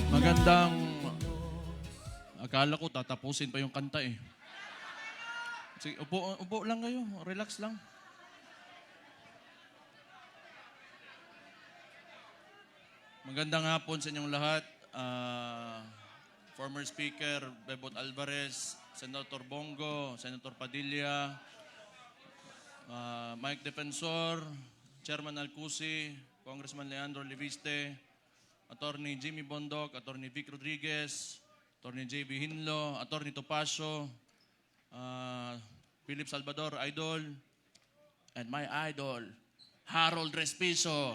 Magandang... Akala ko tatapusin pa yung kanta eh. Sige, upo lang kayo. Relax lang. Magandang hapon sa inyong lahat. Former Speaker Bebot Alvarez, Senator Bongo, Senator Padilla, Mike Defensor, Chairman Alcusi, Congressman Leandro Leviste, Attorney Jimmy Bondoc, Attorney Vic Rodriguez, Attorney J.B. Hinlo, Attorney Topacio, Philip Salvador, Idol, and my idol, Harold Respiso.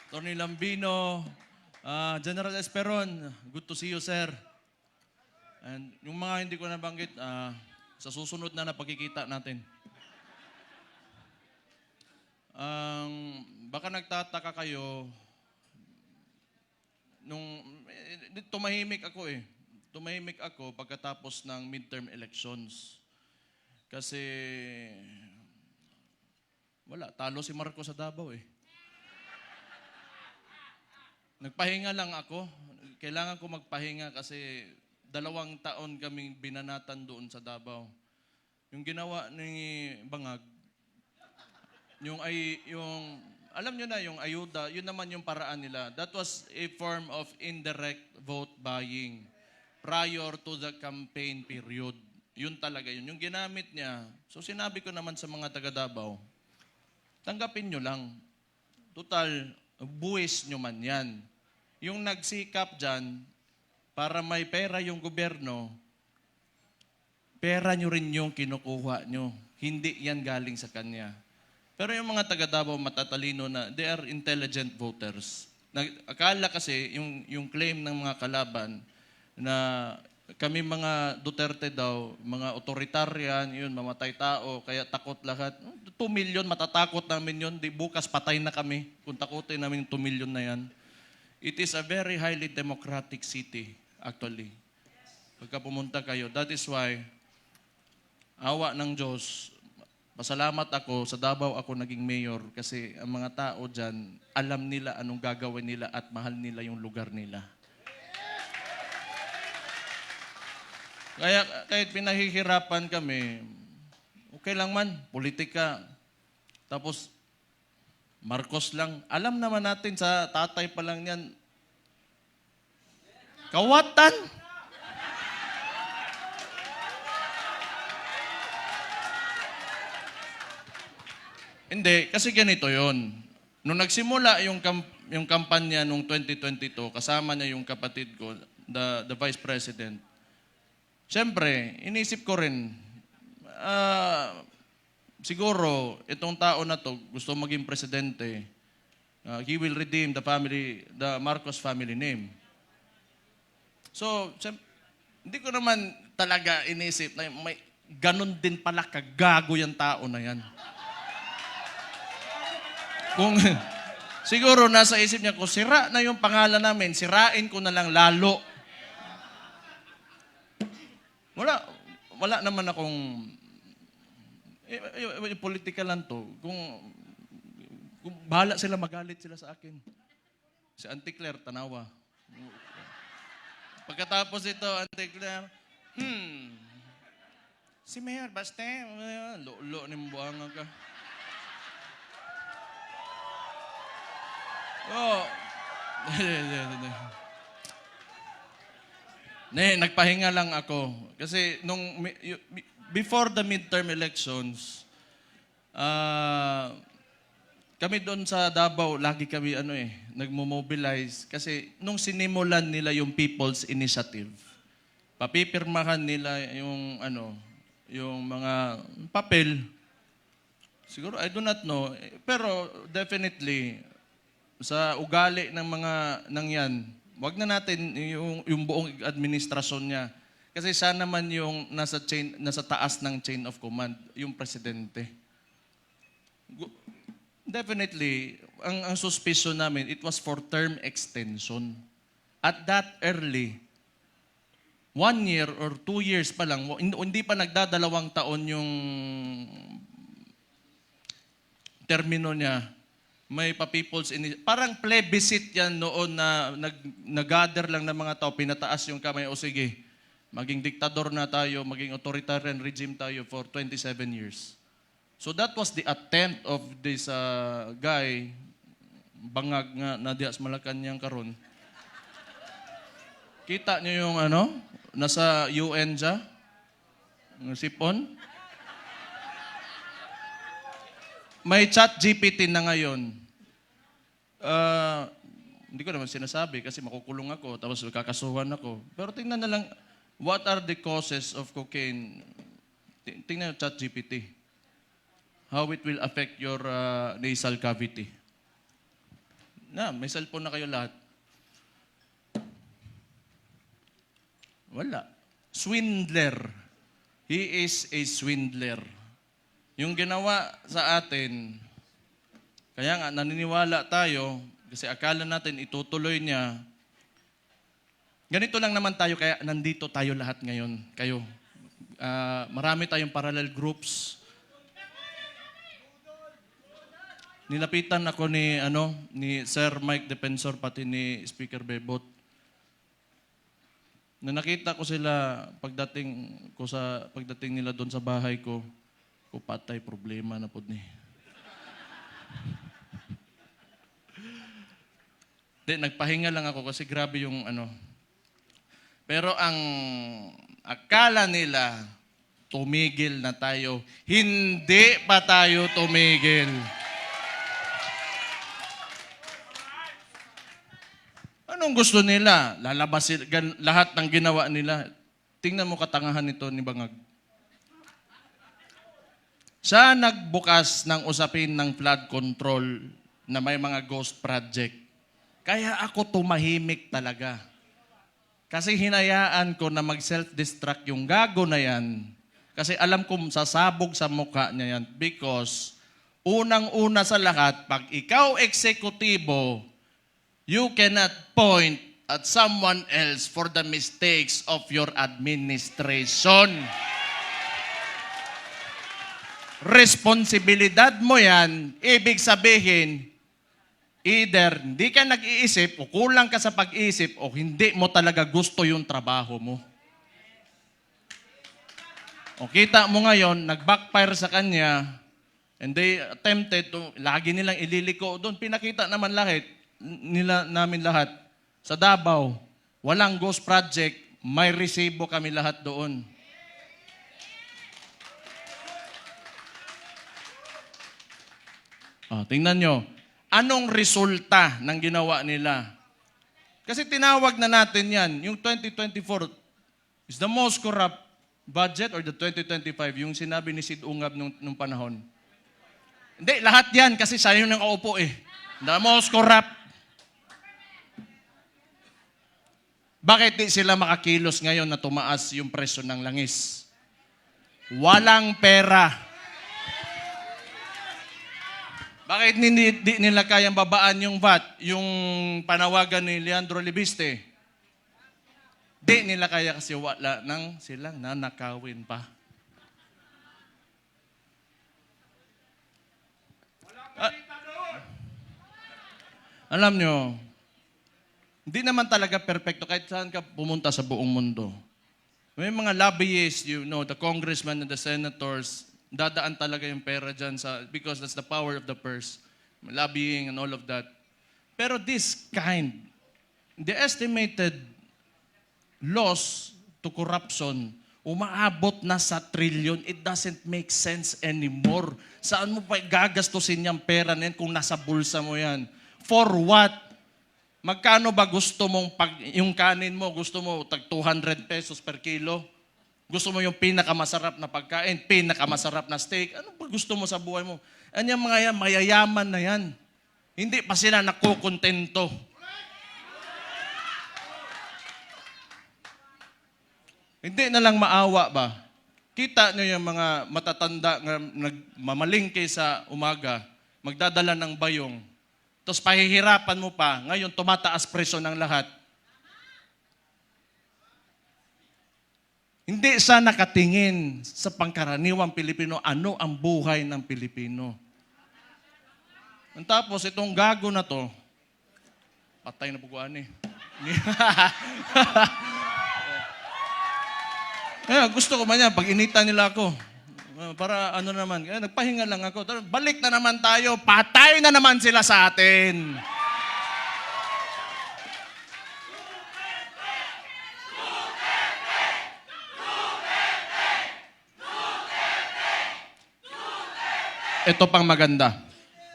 Attorney Lambino, General Esperon, good to see you, sir. And yung mga hindi ko nabanggit, sa susunod na pagkikita natin. Baka nagtataka kayo, tumahimik ako eh. Tumahimik ako pagkatapos ng midterm elections. Kasi, wala, talo si Marcos sa Davao eh. Nagpahinga lang ako. Kailangan ko magpahinga kasi 2 taon kaming binanatan doon sa Davao. Yung ginawa ni Bangag, alam nyo na yung ayuda, yun naman yung paraan nila. That was a form of indirect vote buying prior to the campaign period. Yun talaga yun. Yung ginamit niya. So sinabi ko naman sa mga taga Davao, tanggapin nyo lang. Total, buwis nyo man yan. Yung nagsikap dyan, para may pera yung gobyerno, pera nyo rin yung kinukuha nyo. Hindi yan galing sa kanya. Pero yung mga taga Davao matatalino na, they are intelligent voters. Akala kasi, yung claim ng mga kalaban, na kami mga Duterte daw, mga authoritarian, yun, mamatay tao, kaya takot lahat. 2 million, matatakot namin yun. Di bukas patay na kami kung takutin namin yung 2 million na yan. It is a very highly democratic city, actually. Pagka pumunta kayo, that is why, awa ng Diyos, pasalamat ako, sa Davao ako naging mayor kasi ang mga tao dyan, alam nila anong gagawin nila at mahal nila yung lugar nila. Kaya kahit pinahihirapan kami, okay lang man, politika. Tapos, Marcos lang. Alam naman natin sa tatay pa lang yan, kawatan. Hindi, kasi ganito yon. Nung nagsimula yung kampanya nung 2022, kasama niya yung kapatid ko, the Vice President, siyempre, inisip ko rin, siguro, itong tao na to, gusto maging presidente, he will redeem the Marcos family name. So, hindi ko naman talaga inisip na may ganun din pala kagago yung tao na yan. Kung siguro nasa isip niya, kung sira na yung pangalan namin, sirain ko na lang lalo. Wala naman akong political lang to. Kung bahala sila, magalit sila sa akin. Si Auntie Claire, tanawa. Pagkatapos ito, Auntie Claire, si Mayor Baste, lo ni mbuanga ka. Oh. Nagpahinga lang ako. Kasi before the midterm elections, kami doon sa Davao, lagi kami nagmo-mobilize. Kasi nung sinimulan nila yung People's Initiative, papipirmahan nila yung mga papel. Siguro, I do not know. Pero definitely, sa ugali ng mga nangyan, wag na natin yung buong administrasyon niya. Kasi siya naman yung nasa taas ng chain of command, yung presidente. Definitely, ang suspicion namin, it was for term extension. At that early, 1 year or 2 years pa lang, hindi pa nagdadalawang taon yung termino niya, May parang plebiscite yan noon na nag-gather lang ng mga tao, pinataas yung kamay, o sige, maging diktador na tayo, maging authoritarian regime tayo for 27 years. So that was the attempt of this guy, bangag nga na dias Malacanang karon. Kita niyo yung nasa UN siya, sipon. May ChatGPT na ngayon. Hindi ko naman sinasabi kasi makukulong ako, tapos kakasuhan ako. Pero tingnan na lang, what are the causes of cocaine? Tingnan yung ChatGPT. How it will affect your nasal cavity. May cellphone na kayo lahat. Wala. Swindler. He is a swindler. Yung ginawa sa atin, kaya nga naniniwala tayo, kasi akala natin itutuloy niya. Ganito lang naman tayo, kaya nandito tayo lahat ngayon. Kayo. Marami tayong parallel groups. Nilapitan ako ni Sir Mike Defensor, pati ni Speaker Bebot. Na nakita ko sila pagdating nila doon sa bahay ko, patay problema na po ni. Nagpahinga lang ako kasi grabe yung Pero ang akala nila, tumigil na tayo. Hindi pa tayo tumigil. Anong gusto nila? Lalabasin lahat ng ginawa nila. Tingnan mo katangahan nito ni Bangag. Siya nagbukas ng usapin ng flood control na may mga ghost project. Kaya ako tumahimik talaga. Kasi hinayaan ko na mag-self-destruct yung gago na yan. Kasi alam ko sasabog sa mukha niya yan. Because unang-una sa lahat, pag ikaw eksekutibo, you cannot point at someone else for the mistakes of your administration. Responsibilidad mo yan, ibig sabihin, either hindi ka nag-iisip o kulang ka sa pag-iisip o hindi mo talaga gusto yung trabaho mo. O kita mo ngayon, nag-backfire sa kanya, and they attempted to, lagi nilang ililiko doon. Pinakita naman namin lahat. Sa Davao, walang ghost project, may resibo kami lahat doon. Tingnan nyo, anong resulta ng ginawa nila? Kasi tinawag na natin yan, yung 2024 is the most corrupt budget or the 2025, yung sinabi ni Sid Ungab nung panahon. Hindi, lahat yan kasi siya yung nakaupo eh. The most corrupt. Bakit di sila makakilos ngayon na tumaas yung presyo ng langis? Walang pera. Bakit di nila kayang babaan yung VAT, yung panawagan ni Leandro Libiste? Di nila kaya kasi wala nang silang nanakawin pa. Alam nyo, hindi naman talaga perfecto kahit saan ka pumunta sa buong mundo. May mga lobbyists, the congressmen and the senators, dadaan talaga yung pera dyan because that's the power of the purse. Lobbying and all of that. Pero the estimated loss to corruption, umaabot na sa trillion. It doesn't make sense anymore. Saan mo pa gagastusin yung pera na yan kung nasa bulsa mo yan? For what? Magkano ba gusto mong, yung kanin mo, gusto mo tag 200 pesos per kilo? Gusto mo yung pinakamasarap na pagkain, pinakamasarap na steak? Ano ba gusto mo sa buhay mo? Anyang mga yan, mayayaman na yan. Hindi pa sila nakukontento. Hindi na lang maawa ba? Kita niyo yung mga matatanda na nagmamalingke sa umaga, magdadala ng bayong, tapos pahihirapan mo pa, ngayon tumataas presyo ng lahat. Hindi siya nakatingin sa pangkaraniwang Pilipino, ano ang buhay ng Pilipino. Tapos itong gago na to, patay na puguan eh. Gusto ko man yan, pag inita nila ako. Para ano naman, nagpahinga lang ako. Balik na naman tayo, patay na naman sila sa atin. Ito pang maganda.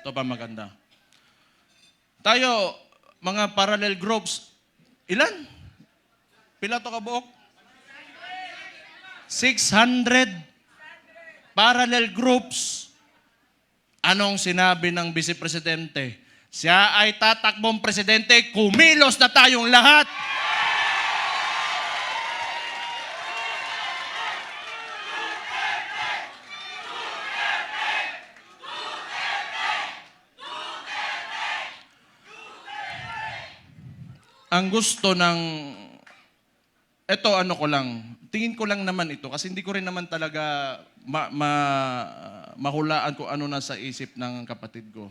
Ito pang maganda. Tayo, mga parallel groups, ilan? Pila to kabuok? 600 parallel groups. Anong sinabi ng Vice Presidente? Siya ay tatakbong presidente, kumilos na tayong lahat. Ang gusto ng, eto ano ko lang, tingin ko lang naman ito kasi hindi ko rin naman talaga mahulaan kung ano nasa isip ng kapatid ko.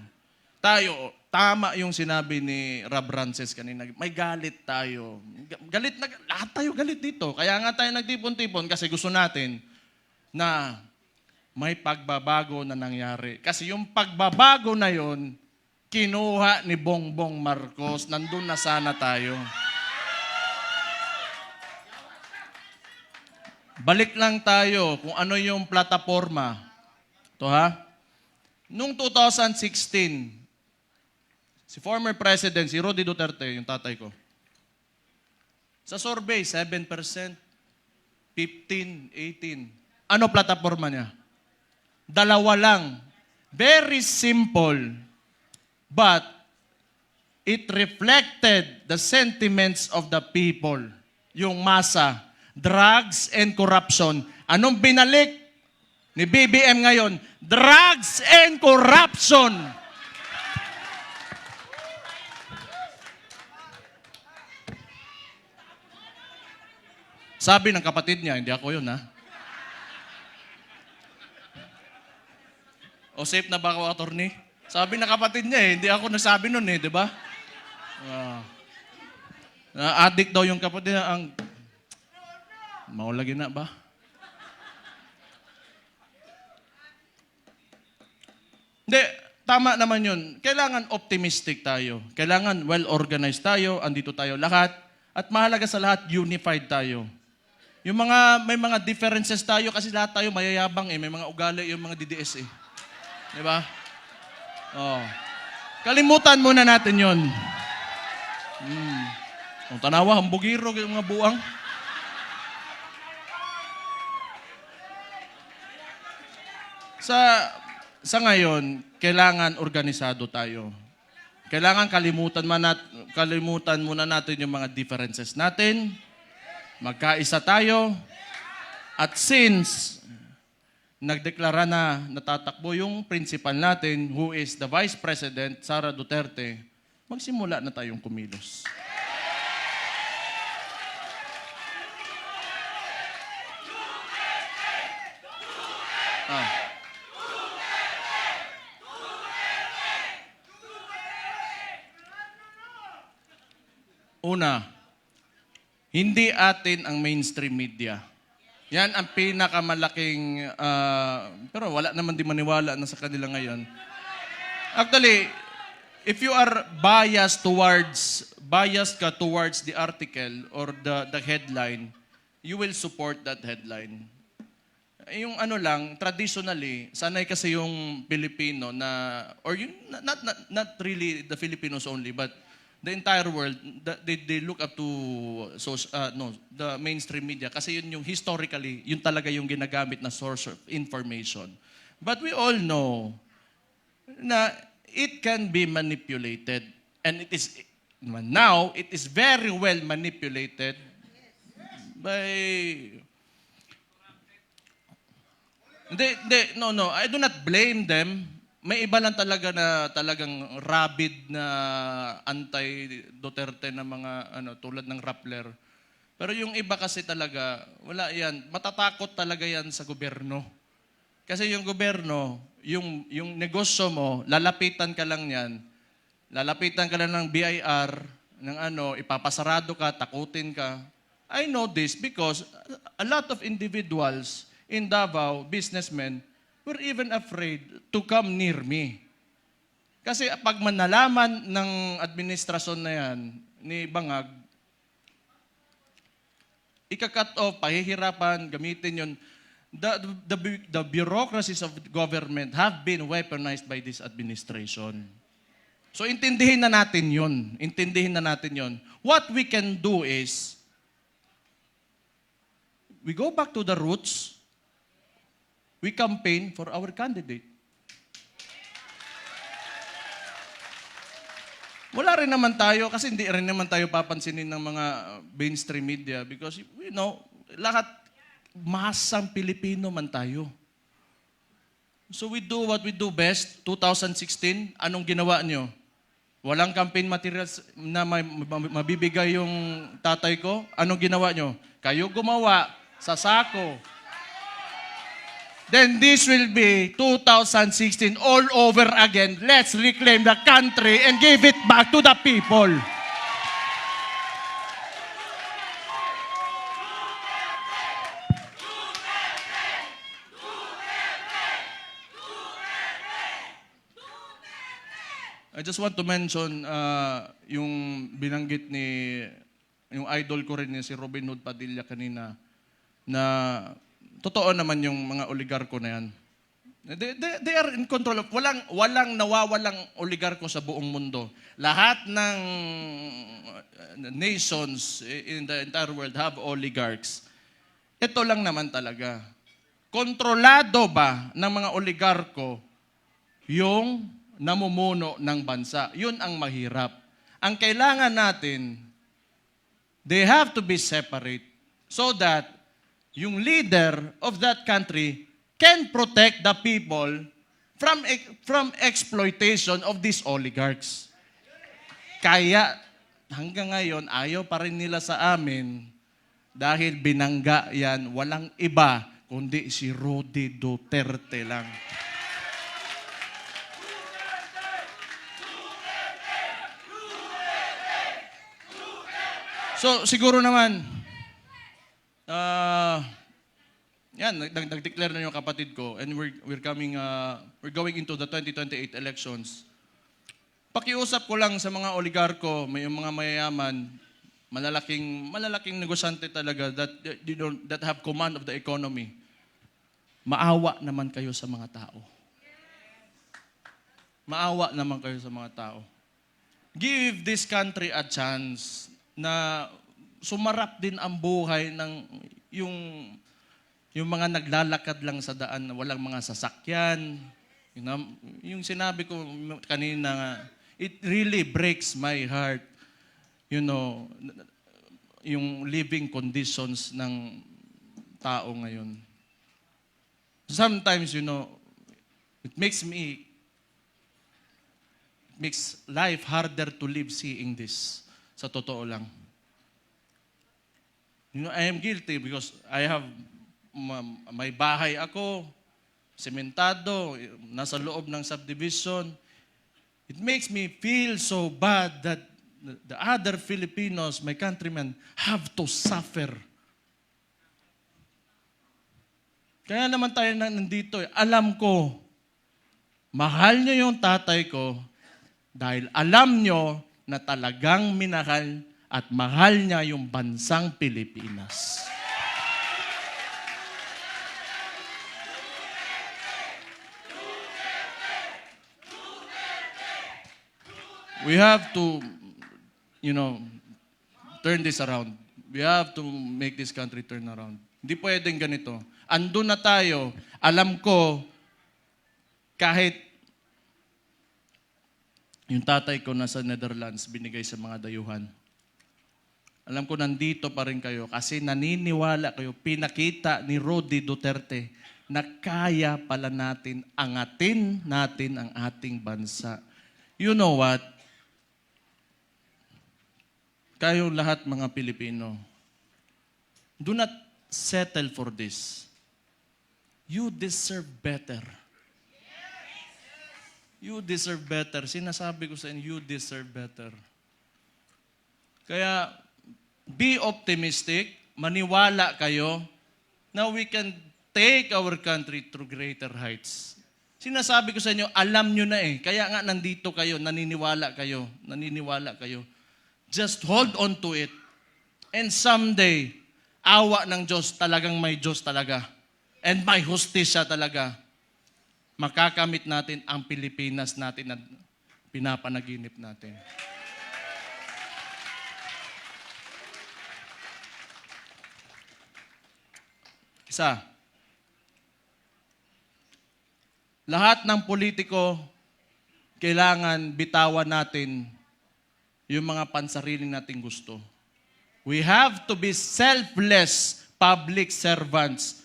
Tayo, tama yung sinabi ni Rob Rances kanina, may galit tayo. Galit na, lahat tayo galit dito. Kaya nga tayo nagtipon-tipon kasi gusto natin na may pagbabago na nangyari. Kasi yung pagbabago na yon, kinuha ni Bongbong Marcos, nandun na sana tayo. Balik lang tayo kung ano yung plataforma. Ito ha. Noong 2016, si former President, si Roddy Duterte, yung tatay ko, sa survey, 7%, 15, 18. Ano plataforma niya? Dalawa lang. Very simple. But it reflected the sentiments of the people. Yung masa. Drugs and corruption. Anong binalik ni BBM ngayon? Drugs and corruption. Sabi ng kapatid niya, hindi ako yun ha. O safe na ba ako, attorney? Sabi ng kapatid niya hindi ako nasabi nun di ba? Addict daw yung kapatid niya, ang maulagi na ba? Hindi, tama naman yun. Kailangan optimistic tayo. Kailangan well-organized tayo, andito tayo lahat. At mahalaga sa lahat, unified tayo. Yung may mga differences tayo kasi lahat tayo mayayabang may mga ugali yung mga DDS Di ba? Kalimutan muna natin yun. Kung tanawa, hambugiro, yung mga buang. Sa ngayon, kailangan organisado tayo. Kailangan kalimutan muna natin yung mga differences natin. Magkaisa tayo. At since nagdeklara na natatakbo yung principal natin, who is the Vice President, Sara Duterte, magsimula na tayong kumilos. Una, hindi atin ang mainstream media. Yan ang pinakamalaking, pero wala naman di maniwala na sa kanila ngayon. Actually, if you are biased ka towards the article or the headline, you will support that headline. Yung ano lang, traditionally, sanay kasi yung Pilipino na, or yung, not really the Filipinos only, but the entire world, they look up to the mainstream media kasi yun yung historically, yun talaga yung ginagamit na source of information. But we all know na it can be manipulated. And now, it is very well manipulated by... No, I do not blame them. May iba lang talaga na talagang rabid na anti-Duterte na mga tulad ng Rappler. Pero yung iba kasi talaga, wala yan. Matatakot talaga yan sa gobyerno. Kasi yung gobyerno, yung negosyo mo, lalapitan ka lang yan, lalapitan ka lang ng BIR, ng ipapasarado ka, takutin ka. I know this because a lot of individuals in Davao, businessmen, were even afraid to come near me. Kasi pag manalaman ng administrasyon na yan, ni Bangag, ika-cut off, pahihirapan, gamitin yun. The bureaucracies of government have been weaponized by this administration. So intindihin na natin yun. Intindihin na natin yun. What we can do is, we go back to the roots, we campaign for our candidate. Wala rin naman tayo, kasi hindi rin naman tayo papansinin ng mga mainstream media because, lahat, masang Pilipino man tayo. So we do what we do best. 2016, anong ginawa nyo? Walang campaign materials na mabibigay yung tatay ko. Anong ginawa nyo? Kayo gumawa sa sako. Then this will be 2016 all over again. Let's reclaim the country and give it back to the people. I just want to mention yung binanggit yung idol ko rin si Robin Hood Padilla kanina na totoo naman yung mga oligarko na yan. They are in control of, walang nawawalang oligarko sa buong mundo. Lahat ng nations in the entire world have oligarchs. Ito lang naman talaga. Kontrolado ba ng mga oligarko yung namumuno ng bansa? Yun ang mahirap. Ang kailangan natin, they have to be separate so that yung leader of that country can protect the people from exploitation of these oligarchs. Kaya hanggang ngayon, ayaw pa rin nila sa amin dahil binangga yan, walang iba kundi si Rody Duterte lang. So siguro naman, nag-declare na yung kapatid ko and we're going into the 2028 elections. Pakiusap ko lang sa mga oligarko, may mga mayayaman, malalaking negosyante talaga that have command of the economy. Maawa naman kayo sa mga tao. Maawa naman kayo sa mga tao. Give this country a chance na sumarap din ang buhay ng yung mga naglalakad lang sa daan na walang mga sasakyan. Yung sinabi ko kanina, it really breaks my heart. Yung living conditions ng tao ngayon. Sometimes, it makes life harder to live seeing this. Sa totoo lang. I am guilty because I have may bahay ako, sementado, nasa loob ng subdivision. It makes me feel so bad that the other Filipinos, my countrymen, have to suffer. Kaya naman tayo nandito. Alam ko, mahal nyo yung tatay ko dahil alam nyo na talagang minahal at mahal niya yung bansang Pilipinas. We have to, turn this around. We have to make this country turn around. Hindi pwedeng ganito. Andun na tayo. Alam ko, kahit yung tatay ko nasa Netherlands, binigay sa mga dayuhan. Alam ko nandito pa rin kayo kasi naniniwala kayo, pinakita ni Rody Duterte na kaya pala natin angatin natin ang ating bansa. You know what? Kayong lahat mga Pilipino, do not settle for this. You deserve better. You deserve better. Sinasabi ko sa inyo, you deserve better. Kaya, be optimistic, maniwala kayo, na we can take our country to greater heights. Sinasabi ko sa inyo, alam nyo na eh. Kaya nga nandito kayo, naniniwala kayo. Just hold on to it. And someday, awa ng Diyos, talagang may Diyos talaga. And may hustisya talaga. Makakamit natin ang Pilipinas natin na pinapanaginip natin. Isa, lahat ng politiko, kailangan bitawan natin yung mga pansariling nating gusto. We have to be selfless public servants.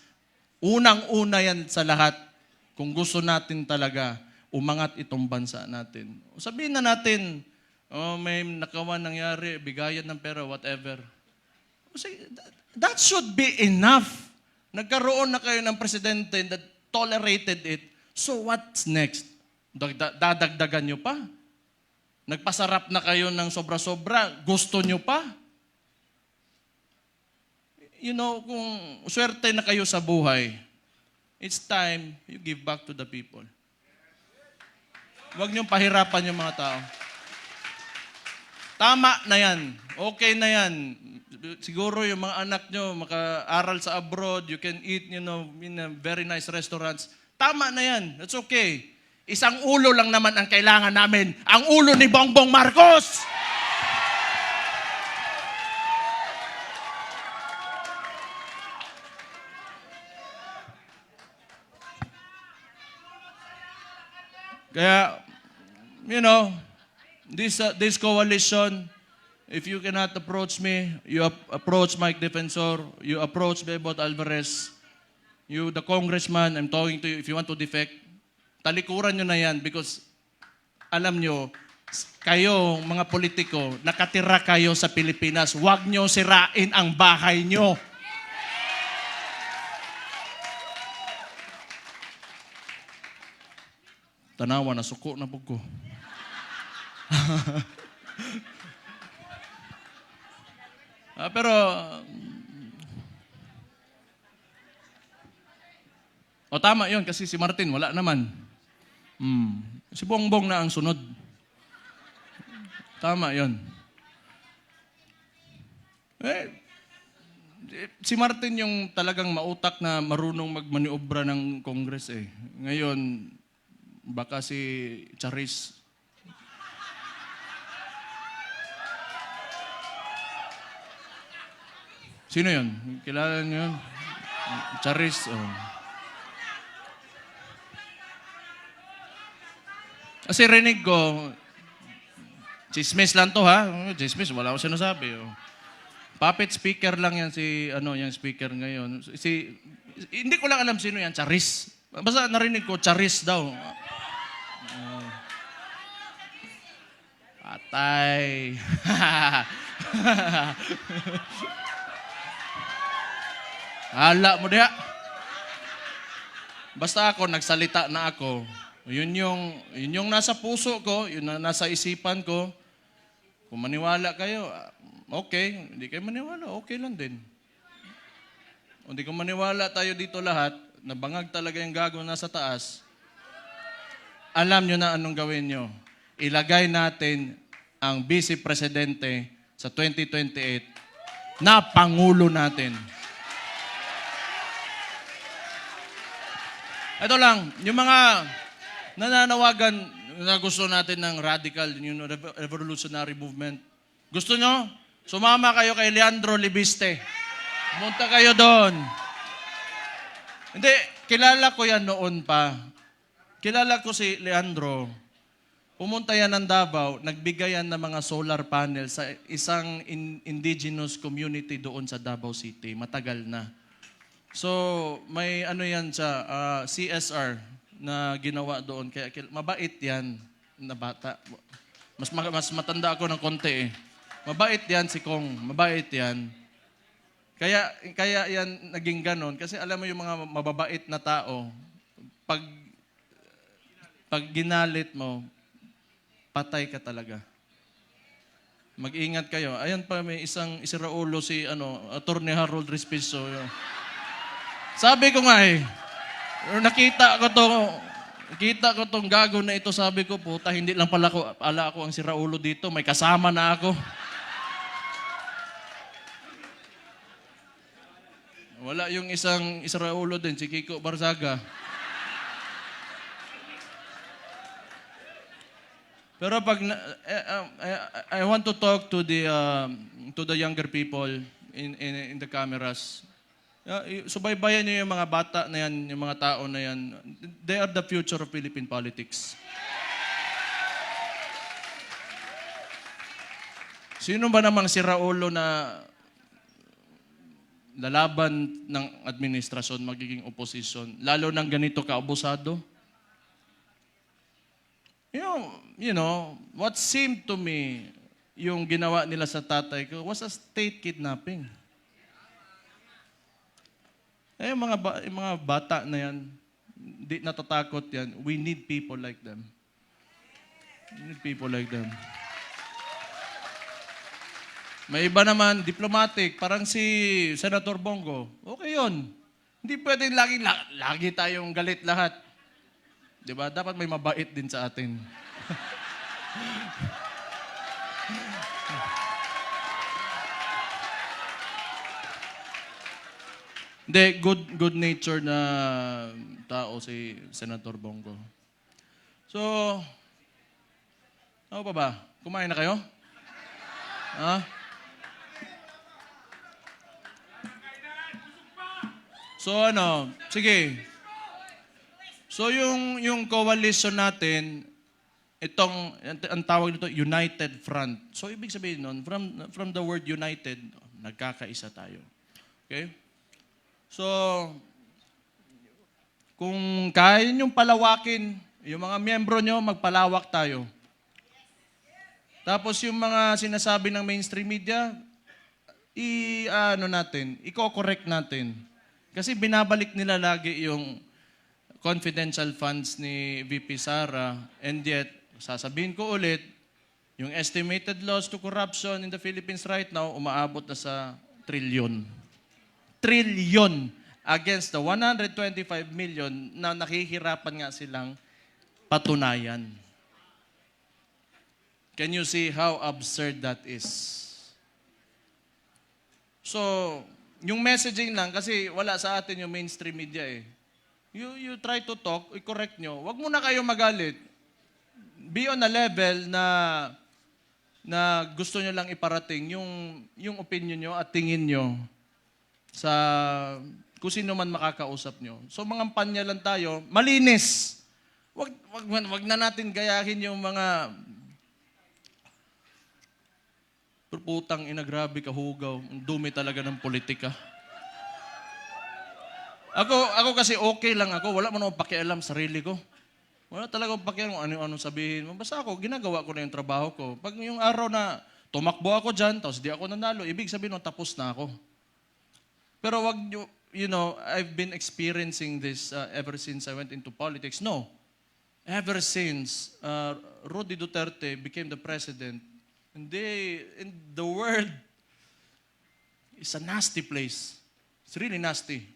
Unang-una yan sa lahat kung gusto natin talaga umangat itong bansa natin. Sabihin na natin, may nakawan nangyari, bigayan ng pera, whatever. That should be enough. Nagkaroon na kayo ng presidente that tolerated it. So what's next? Dadagdagan nyo pa? Nagpasarap na kayo ng sobra-sobra, gusto nyo pa? You know, kung swerte na kayo sa buhay, it's time you give back to the people. Huwag niyong pahirapan yung mga tao. Tama na yan. Okay na yan. Siguro yung mga anak nyo maka-aral sa abroad, you can eat, in a very nice restaurants. Tama na yan. That's okay. Isang ulo lang naman ang kailangan namin. Ang ulo ni Bongbong Marcos! Kaya, this coalition, if you cannot approach me, you approach Mike Defensor, you approach Bebot Alvarez, you, the congressman, I'm talking to you, if you want to defect, talikuran nyo na yan because alam nyo, kayo, mga politiko, nakatira kayo sa Pilipinas, huwag nyo sirain ang bahay nyo. Tanawa, nasuko na po ko. Pero, tama yun kasi si Martin, wala naman. Si Bongbong na ang sunod. Tama yun. Si Martin yung talagang mautak na marunong magmaniobra ng Congress eh. Ngayon, baka si Charis. Sino yun? Kilala niyo yun? Charis. Kasi rinig ko, chismis lang to ha. Chismis, wala ko sinasabi. Puppet speaker lang yan yung speaker ngayon. Hindi ko lang alam sino yan, Charis. Basta narinig ko, Charis daw. Patay. Hala mo diha. Basta ako, nagsalita na ako. Yun yung nasa puso ko, yun na nasa isipan ko. Kung maniwala kayo, okay. Hindi kayo maniwala, okay lang din. Kung hindi ko maniwala tayo dito lahat, nabangag talaga yung gagawin nasa taas, alam nyo na anong gawin nyo. Ilagay natin ang Vice Presidente sa 2028 na Pangulo natin. Ito lang, yung mga nananawagan na gusto natin ng radical, revolutionary movement. Gusto nyo? Sumama kayo kay Leandro Libiste. Pumunta kayo doon. Hindi, kilala ko yan noon pa. Kilala ko si Leandro. Pumunta yan ng Davao, nagbigay yan ng mga solar panel sa isang indigenous community doon sa Davao City. Matagal na. So, may yan siya, CSR na ginawa doon. Kaya mabait yan na bata. Mas matanda ako ng konti eh. Mabait yan si Kong. Mabait yan. Kaya yan naging ganon. Kasi alam mo yung mga mababait na tao, pag Pag ginalit mo, patay ka talaga. Mag-ingat kayo. Ayan pa, may isang isiraulo si Attorney Harold Respiso. Sabi ko nga nakita ko tong gago na ito, sabi ko, puta, hindi lang pala ako ang siraulo dito, may kasama na ako. Wala yung isang Israulo din, si Kiko Barzaga. Pero pag I want to talk to the younger people in the cameras. Subaybayan niyo yung mga bata na yan, yung mga tao na yan. They are the future of Philippine politics. Sino ba namang siraulo na lalaban ng administrasyon, magiging opposition, lalo ng ganito kaabusado? You know, what seemed to me, yung ginawa nila sa tatay ko, was a state kidnapping. Yung mga bata na yan, di natatakot yan. We need people like them. We need people like them. May iba naman, diplomatic, parang si Senator Bongo. Okay yun. Hindi pwedeng lagi tayong galit lahat. Diba? Dapat may mabait din sa atin. Hindi, good nature na tao si Senator Bongo. So, ano pa ba? Kumain na kayo? Ha? So sige. So yung coalition natin, ang tawag nito, United Front. So ibig sabihin nun, from the word united, nagkakaisa tayo. Okay? So, kung kaya niyong palawakin, yung mga miyembro nyo, magpalawak tayo. Tapos yung mga sinasabi ng mainstream media, i-correct natin. Kasi binabalik nila lagi yung confidential funds ni VP Sara, and yet, sasabihin ko ulit, yung estimated loss to corruption in the Philippines right now, umaabot na sa trilyon. Trilyon against the 125 million na nakihirapan nga silang patunayan. Can you see how absurd that is? So, yung messaging lang, kasi wala sa atin yung mainstream media eh. You try to talk, i-correct nyo. Huwag muna kayo magalit. Be on a level na gusto nyo lang iparating yung opinion nyo at tingin nyo sa kung sino man makakausap nyo. So, mga panya lang tayo, malinis. Wag na natin gayahin yung mga putang ina, grabe kahugaw. Ang dumi talaga ng politika. Ako kasi okay lang ako. Wala mo na akong pakialam sarili ko. Wala talaga akong pakialam kung ano-ano sabihin. Basta ako, ginagawa ko na yung trabaho ko. Pag yung araw na tumakbo ako dyan, tapos di ako nanalo, ibig sabihin, tapos na ako. Pero wag nyo, I've been experiencing this ever since I went into politics. No. Ever since Rudy Duterte became the president, and the world is a nasty place. It's really nasty.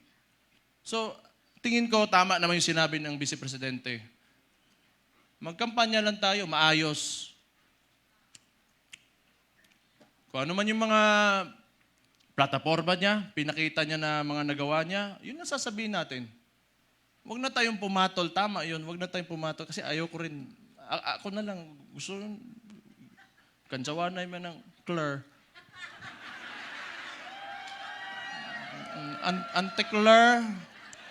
So, tingin ko tama naman yung sinabi ng Vice Presidente. Magkampanya lang tayo, maayos. Kung ano man yung mga plataforma niya, pinakita niya na mga nagawa niya, yun ang sasabihin natin. Huwag na tayong pumatol. Tama yun, huwag na tayong pumatol. Kasi ayoko rin. Ako na lang, gusto yun. Kansawanay man ng Claire. Ante-Claire.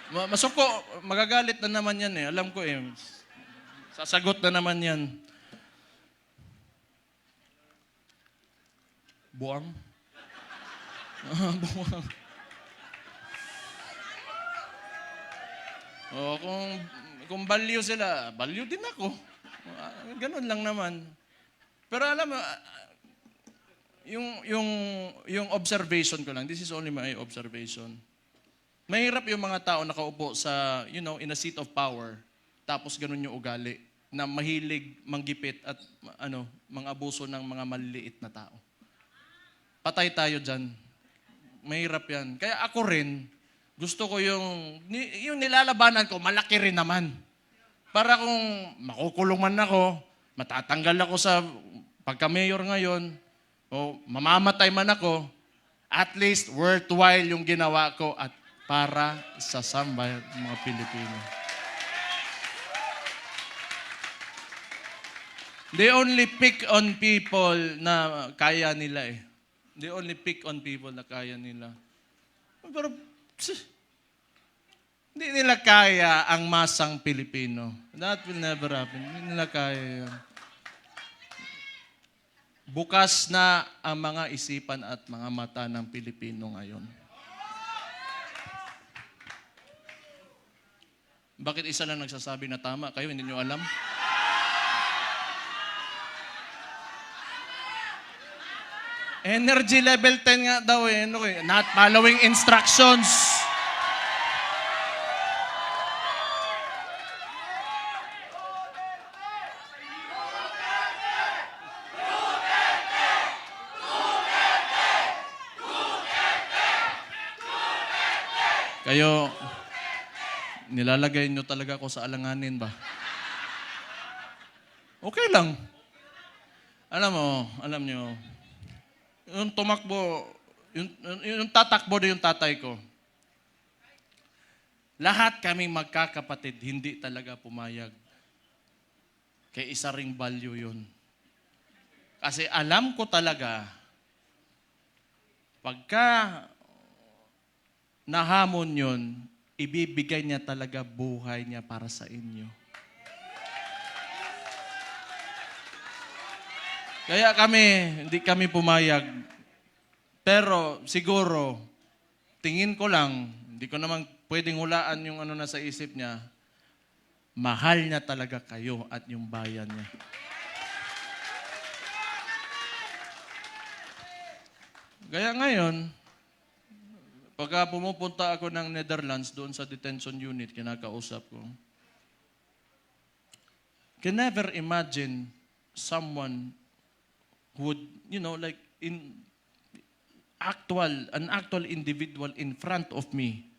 Masuko, magagalit na naman yan eh. Alam ko eh. Sasagot na naman yan. Buang. Buang. Kung baliw sila, baliw din ako. Ganun lang naman. Pero alam mo, yung observation ko lang, this is only my observation. Mahirap yung mga tao nakaupo sa, in a seat of power, tapos ganun yung ugali. na mahilig manggipit at mga abuso ng mga maliliit na tao. Patay tayo dyan. Mahirap yan. Kaya ako rin, gusto ko yung nilalabanan ko, malaki rin naman. Para kung makukulong man ako, matatanggal ako sa pagka-mayor ngayon, o mamamatay man ako, at least worthwhile yung ginawa ko at para sa sambayan ng mga Pilipino. They only pick on people na kaya nila eh. They only pick on people na kaya nila. Pero, hindi nila kaya ang masang Pilipino. That will never happen. Hindi nila kaya yan. Bukas na ang mga isipan at mga mata ng Pilipino ngayon. Bakit isa lang nagsasabi na tama? Kayo, hindi nyo alam? Energy level 10 nga daw eh. Not following instructions. Kayo, nilalagay nyo talaga ako sa alanganin ba? Okay lang. Alam nyo, yung tumakbo, yung tatakbo na yung tatay ko, lahat kaming magkakapatid, hindi talaga pumayag. Kaya isa ring value yun. Kasi alam ko talaga, pagka nahamon yun, ibibigay niya talaga buhay niya para sa inyo. Kaya hindi kami pumayag. Pero siguro, tingin ko lang, hindi ko naman pwedeng hulaan yung nasa isip niya, mahal niya talaga kayo at yung bayan niya. Kaya ngayon, pagka pumupunta ako ng Netherlands doon sa detention unit, kinakausap ko, can never imagine someone who would, like an actual individual in front of me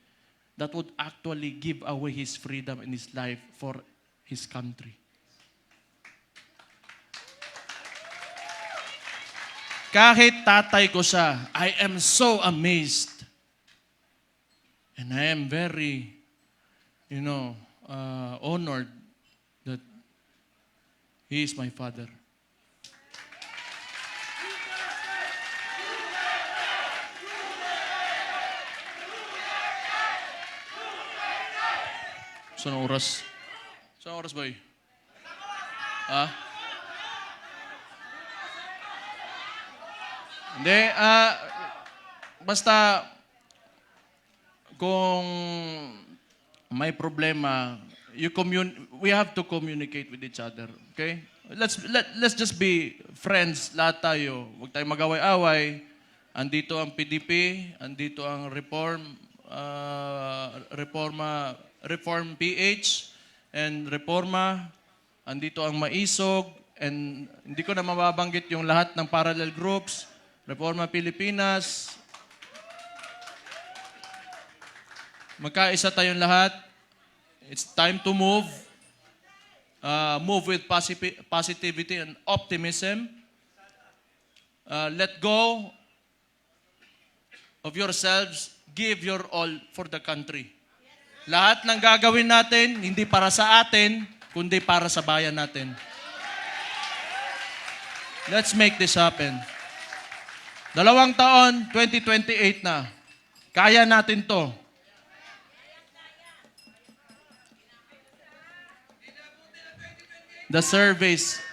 that would actually give away his freedom and his life for his country. Kahit tatay ko siya, I am so amazed. And I am very, honored that he is my father. Saan oras? Saan oras, boy? Hindi, basta kung may problema, we have to communicate with each other. Okay? Let's just be friends, lahat tayo. Huwag tayong mag-away-away. Andito ang PDP, andito ang Reform PH, and Reforma, andito ang Maisog, and hindi ko na mababanggit yung lahat ng parallel groups, Reforma Pilipinas. Magkaisa tayong lahat. It's time to move. Move with positivity and optimism. Let go of yourselves. Give your all for the country. Lahat ng gagawin natin, hindi para sa atin, kundi para sa bayan natin. Let's make this happen. 2 taon, 2028 na. Kaya natin to. The surveys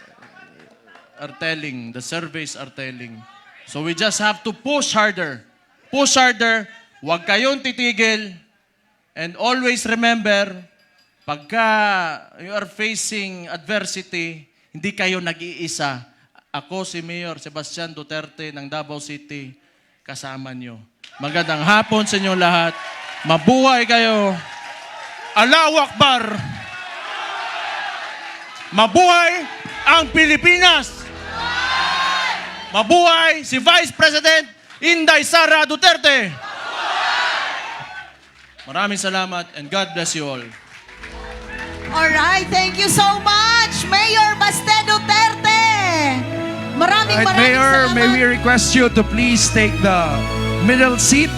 are telling. So we just have to push harder. Push harder. Huwag kayong titigil. And always remember, pagka you are facing adversity, hindi kayo nag-iisa. Ako si Mayor Sebastian Duterte ng Davao City, kasama nyo. Magandang hapon sa inyo lahat. Mabuhay kayo. Allahu Akbar! Mabuhay ang Pilipinas! Mabuhay si Vice President Inday Sara Duterte! Maraming salamat and God bless you all. Alright, thank you so much, Mayor Baste Duterte. Maraming Right, maraming Mayor, salamat. may we request you to please take the middle seat